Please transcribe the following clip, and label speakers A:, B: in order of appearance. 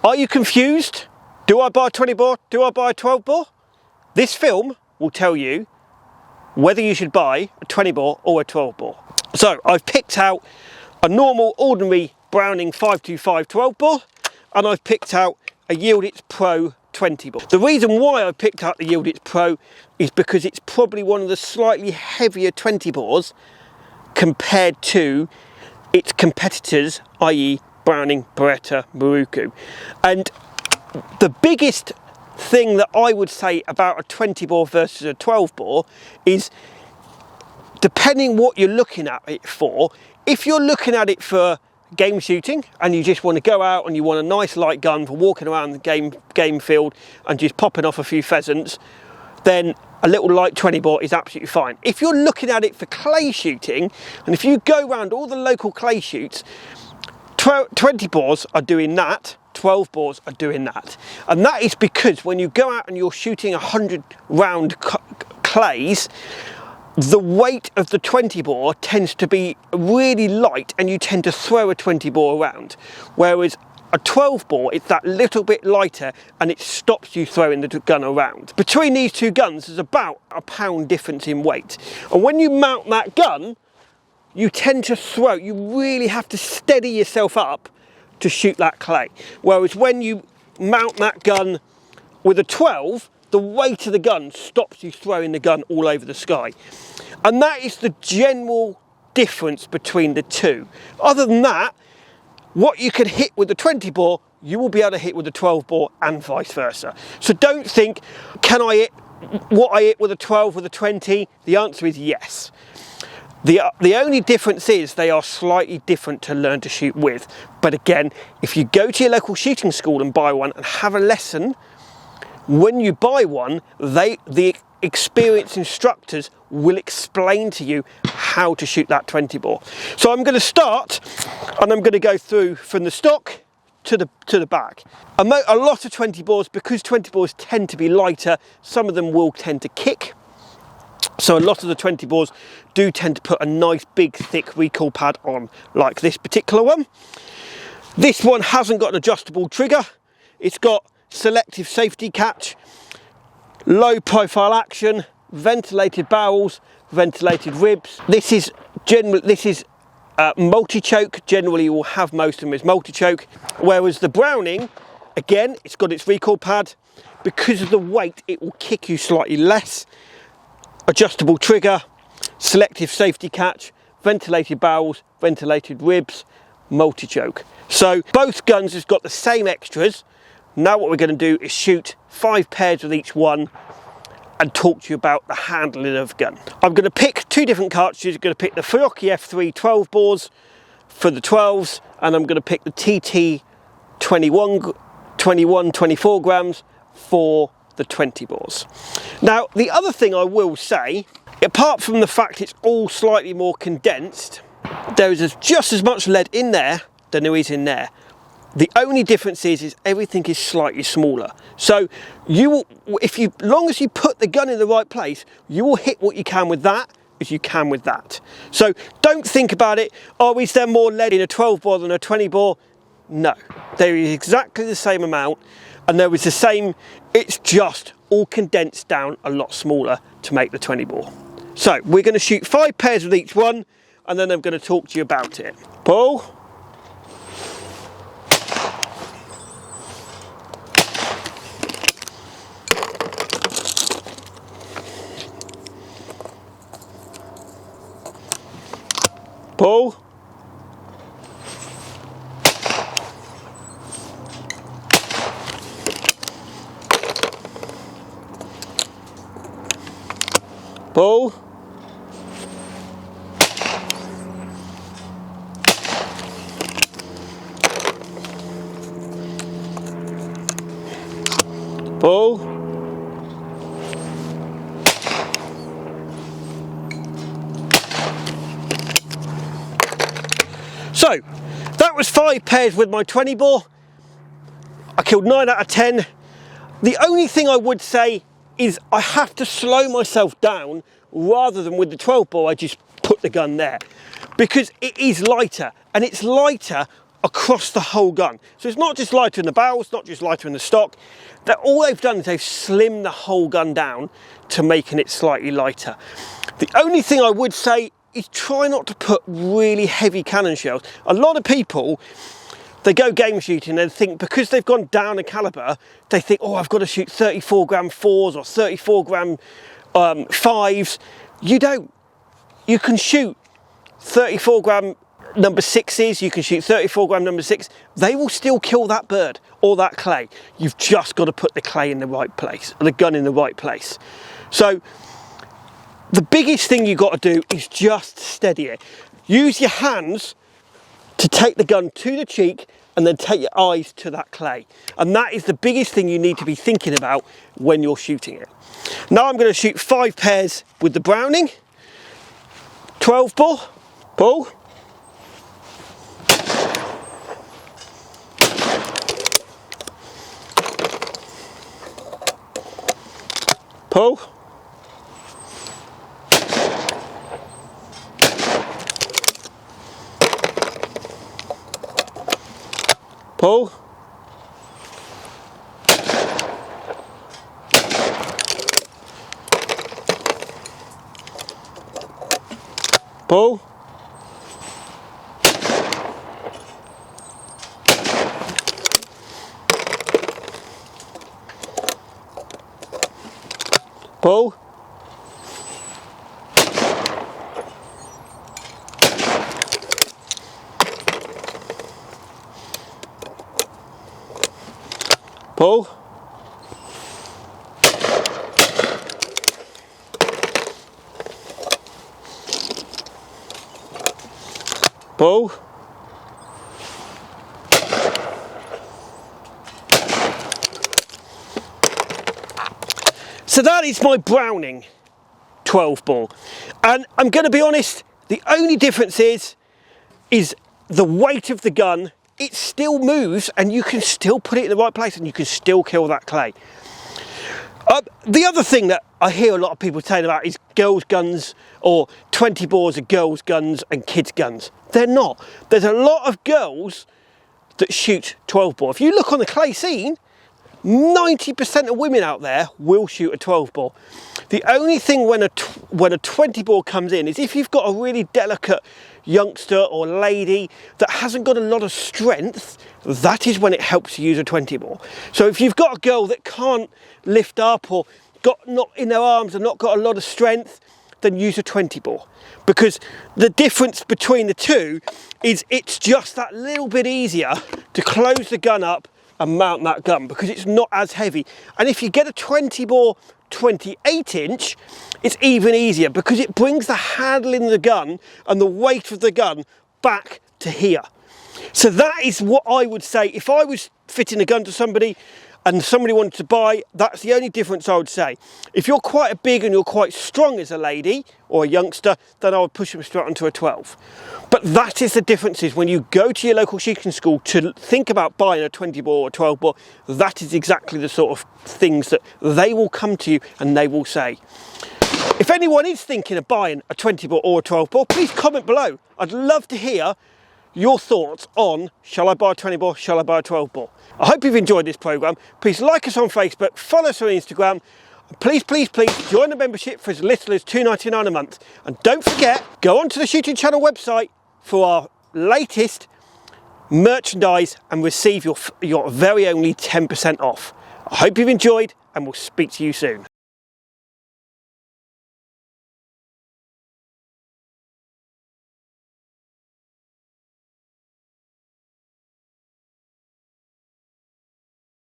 A: Are you confused? Do I buy a 20 bore? Do I buy a 12 bore? This film will tell you whether you should buy a 20 bore or a 12 bore. So I've picked out a normal, ordinary Browning 525 12 bore, and I've picked out a Yieldits Pro 20 bore. The reason why I picked out the Yieldits Pro is because it's probably one of the slightly heavier 20 bores compared to its competitors, i.e. Browning, Beretta, Maruku. And the biggest thing that I would say about a 20 bore versus a 12 bore is, depending what you're looking at it for, if you're looking at it for game shooting and you just want to go out and you want a nice light gun for walking around the game field and just popping off a few pheasants, then a little light 20 bore is absolutely fine. If you're looking at it for clay shooting, and if you go around all the local clay shoots, 20 bores are doing that, 12 bores are doing that. And that is because when you go out and you're shooting 100 round clays, the weight of the 20 bore tends to be really light and you tend to throw a 20 bore around. Whereas a 12 bore, it's that little bit lighter and it stops you throwing the gun around. Between these two guns, there's about a pound difference in weight. And when you mount that gun, you tend to throw, you really have to steady yourself up to shoot that clay. Whereas when you mount that gun with a 12, the weight of the gun stops you throwing the gun all over the sky. And that is the general difference between the two. Other than that, what you can hit with the 20 bore, you will be able to hit with the 12 bore and vice versa. So don't think, can I hit what I hit with a 12 with a 20? The answer is yes. The only difference is they are slightly different to learn to shoot with. But again, if you go to your local shooting school and buy one and have a lesson, when you buy one, the experienced instructors will explain to you how to shoot that 20 bore. So I'm going to start and I'm going to go through from the stock to the back. A lot of 20 bores, because 20 bores tend to be lighter, some of them will tend to kick. So a lot of the 20 bores do tend to put a nice big thick recoil pad on, like this particular one. This one hasn't got an adjustable trigger. It's got selective safety catch, low profile action, ventilated barrels, ventilated ribs. This is multi-choke. Generally you will have most of them as multi-choke, whereas the Browning, again, it's got its recoil pad. Because of the weight, it will kick you slightly less. Adjustable trigger, selective safety catch, ventilated barrels, ventilated ribs, multi-choke. So both guns have got the same extras. Now what we're going to do is shoot 5 pairs with each one and talk to you about the handling of the gun. I'm going to pick 2 different cartridges. I'm going to pick the Furoki F3 12 bores for the 12s, and I'm going to pick the TT 24 grams for the 20 bores. Now, the other thing I will say, apart from the fact it's all slightly more condensed, there is just as much lead in there than there is in there. The only difference is everything is slightly smaller. So you will, long as you put the gun in the right place, you will hit what you can with that as you can with that. So don't think about it, oh, is there more lead in a 12 bore than a 20 bore? No, there is exactly the same amount, and there is the same, it's just all condensed down a lot smaller to make the 20 bore. So we're going to shoot 5 pairs with each one, and then I'm going to talk to you about it. Pull. Pull. Pull. Pull. So that was 5 pairs with my 20 bore. I killed 9 out of 10. The only thing I would say is I have to slow myself down, rather than with the 12 bore I just put the gun there, because it is lighter, and it's lighter across the whole gun. So it's not just lighter in the barrels, not just lighter in the stock. All they've done is they've slimmed the whole gun down to making it slightly lighter. The only thing I would say is try not to put really heavy cannon shells. A lot of people, they go game shooting and think because they've gone down a caliber, they think, oh, I've got to shoot 34 gram 4s or 34 gram 5s. You don't. You can shoot 34 gram number 6s, you can shoot 34 gram number 6. They will still kill that bird or that clay. You've just got to put the clay in the right place, or the gun in the right place. So the biggest thing you've got to do is just steady it. Use your hands to take the gun to the cheek and then take your eyes to that clay. And that is the biggest thing you need to be thinking about when you're shooting it. Now I'm going to shoot 5 pairs with the Browning. 12 bore, pull. Pull. Pull. Pull. Pull. Pull. Pull. So that is my Browning 12 bore, and I'm going to be honest, the only difference is the weight of the gun. It still moves and you can still put it in the right place and you can still kill that clay. The other thing that I hear a lot of people saying about is girls' guns, or 20 bores are girls' guns and kids' guns. They're not. There's a lot of girls that shoot 12 bore. If you look on the clay scene, 90% of women out there will shoot a 12 bore. The only thing when a 20 bore comes in is if you've got a really delicate youngster or lady that hasn't got a lot of strength, that is when it helps to use a 20 bore. So if you've got a girl that can't lift up or got not in their arms and not got a lot of strength, then use a 20 bore. Because the difference between the two is it's just that little bit easier to close the gun up and mount that gun because it's not as heavy. And if you get a 20 bore 28 inch, it's even easier because it brings the handle in the gun and the weight of the gun back to here. So that is what I would say if I was fitting a gun to somebody and somebody wanted to buy. That's the only difference I would say. If you're quite big and you're quite strong as a lady or a youngster, then I would push them straight onto a 12. But that is the difference, is when you go to your local shooting school to think about buying a 20 bore or 12 bore, that is exactly the sort of things that they will come to you and they will say. If anyone is thinking of buying a 20 bore or a 12 bore, please comment below. I'd love to hear your thoughts on, shall I buy a 20 bore, shall I buy a 12 bore? I hope you've enjoyed this programme. Please like us on Facebook, follow us on Instagram. Please, please, please join the membership for as little as $2.99 a month. And don't forget, go onto the Shooting Channel website for our latest merchandise and receive your very only 10% off. I hope you've enjoyed and we'll speak to you soon.